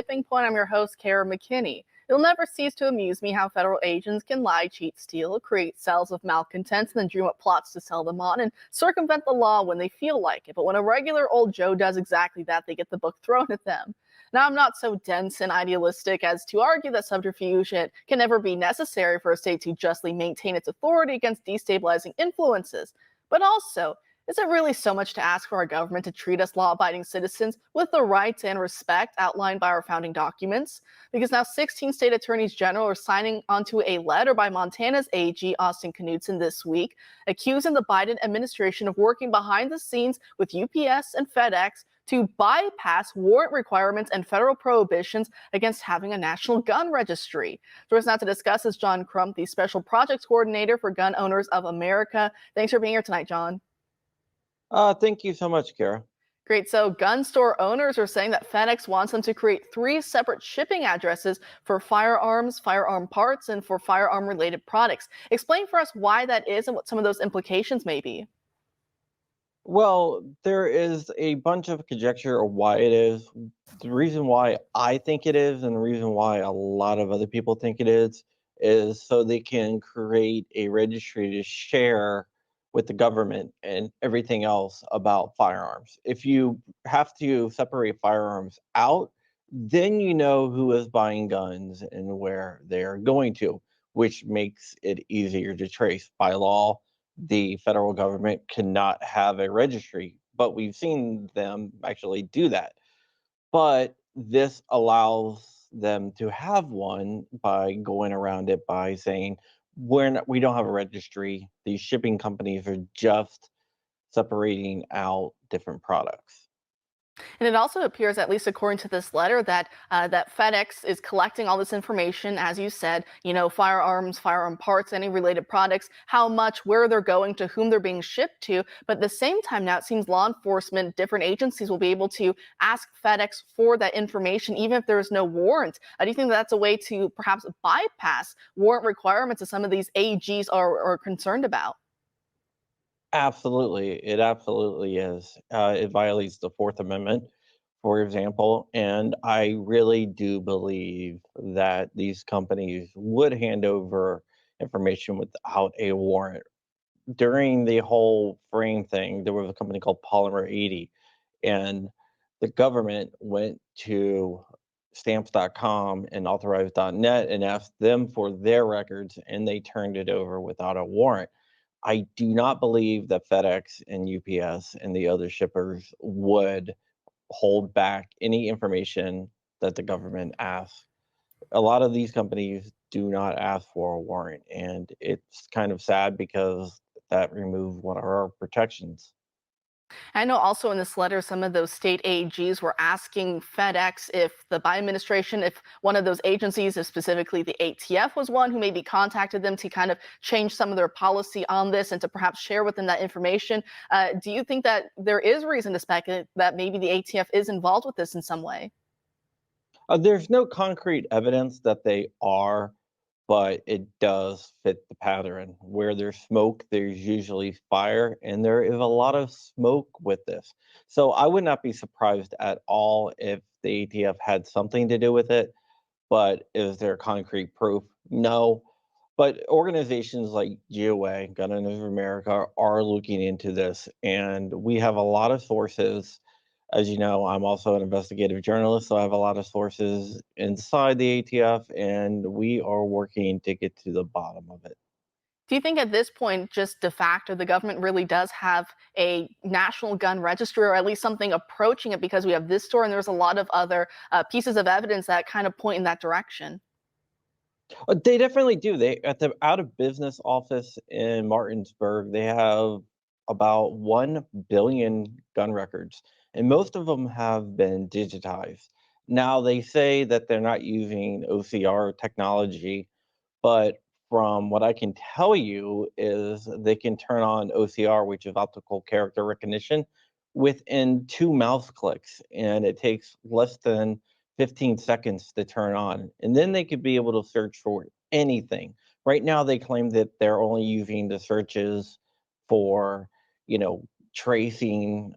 Tipping Point. I'm your host, Kara McKinney. It'll never cease to amuse me how federal agents can lie, cheat, steal, create cells of malcontents, and then dream up plots to sell them on and circumvent the law when they feel like it. But when a regular old Joe does exactly that, they get the book thrown at them. Now, I'm not so dense and idealistic as to argue that subterfuge can never be necessary for a state to justly maintain its authority against destabilizing influences. But also, is it really so much to ask for our government to treat us law-abiding citizens with the rights and respect outlined by our founding documents? Because now 16 state attorneys general are signing onto a letter by Montana's AG, Austin Knudsen, this week, accusing the Biden administration of working behind the scenes with UPS and FedEx to bypass warrant requirements and federal prohibitions against having a national gun registry. Joining us now to discuss is John Crump, the Special Projects Coordinator for Gun Owners of America. Thanks for being here tonight, John. Thank you so much, Kara. Great. So gun store owners are saying that FedEx wants them to create 3 separate shipping addresses for firearms, firearm parts, and for firearm-related products. Explain for us why that is and what some of those implications may be. Well, there is a bunch of conjecture of why it is. The reason why I think it is, and the reason why a lot of other people think it is so they can create a registry to share with the government and everything else about firearms. If you have to separate firearms out, then you know who is buying guns and where they're going to, which makes it easier to trace. By law, the federal government cannot have a registry, but we've seen them actually do that. But this allows them to have one by going around it by saying, we don't have a registry. These shipping companies are just separating out different products. And it also appears, at least according to this letter, that FedEx is collecting all this information, as you said, firearms, firearm parts, any related products, how much, where they're going, to whom they're being shipped to. But at the same time now, it seems law enforcement, different agencies will be able to ask FedEx for that information, even if there is no warrant. Do you think that's a way to perhaps bypass warrant requirements that some of these AGs are concerned about? Absolutely. It absolutely is. It violates the Fourth Amendment, for example. And I really do believe that these companies would hand over information without a warrant. During the whole frame thing, there was a company called Polymer 80, and the government went to stamps.com and authorize.net and asked them for their records, and they turned it over without a warrant. I do not believe that FedEx and UPS and the other shippers would hold back any information that the government asks. A lot of these companies do not ask for a warrant, and it's kind of sad because that removes one of our protections. I know also in this letter, some of those state AGs were asking FedEx if the Biden administration, if one of those agencies, if specifically the ATF was one who maybe contacted them to kind of change some of their policy on this and to perhaps share with them that information. Do you think that there is reason to speculate that maybe the ATF is involved with this in some way? There's no concrete evidence that they are, but it does fit the pattern. Where there's smoke, there's usually fire, and there is a lot of smoke with this. So I would not be surprised at all if the ATF had something to do with it, but is there concrete proof? No. But organizations like GOA, Gun Owners of America, are looking into this, and we have a lot of sources. As you know, I'm also an investigative journalist, so I have a lot of sources inside the ATF, and we are working to get to the bottom of it. Do you think at this point, just de facto, the government really does have a national gun registry, or at least something approaching it, because we have this story and there's a lot of other pieces of evidence that kind of point in that direction? They definitely do. They at the out of business office in Martinsburg, they have about 1 billion gun records, and most of them have been digitized. Now they say that they're not using OCR technology, but from what I can tell you is they can turn on OCR, which is optical character recognition, within 2 mouse clicks, and it takes less than 15 seconds to turn on. And then they could be able to search for anything. Right now, they claim that they're only using the searches for, you know, tracing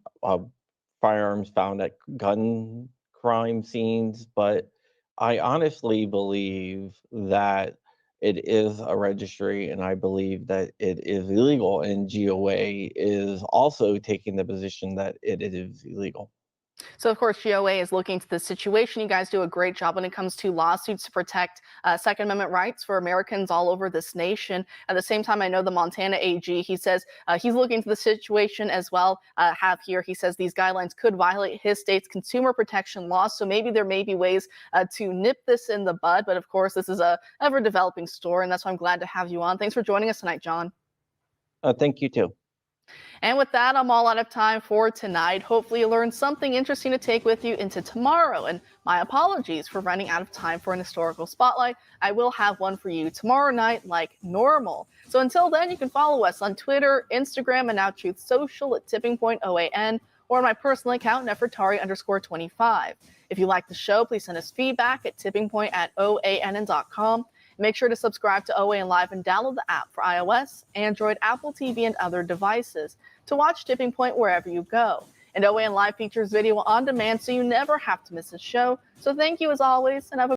firearms found at gun crime scenes, but I honestly believe that it is a registry, and I believe that it is illegal, and GOA is also taking the position that it is illegal. So, of course, GOA is looking into the situation. You guys do a great job when it comes to lawsuits to protect Second Amendment rights for Americans all over this nation. At the same time, I know the Montana AG, he says he's looking into the situation as well. He says these guidelines could violate his state's consumer protection laws. So maybe there may be ways to nip this in the bud. But of course, this is a ever developing story, and that's why I'm glad to have you on. Thanks for joining us tonight, John. Thank you too. And with that, I'm all out of time for tonight. Hopefully you learned something interesting to take with you into tomorrow. And my apologies for running out of time for an historical spotlight. I will have one for you tomorrow night like normal. So until then, you can follow us on Twitter, Instagram, and now Truth Social at Tipping Point OAN, or on my personal account, Nefertari_25. If you like the show, please send us feedback at tippingpoint@oann.com. Make sure to subscribe to OAN Live and download the app for iOS, Android, Apple TV, and other devices to watch Tipping Point wherever you go. And OAN Live features video on demand, so you never have to miss a show. So thank you as always, and have a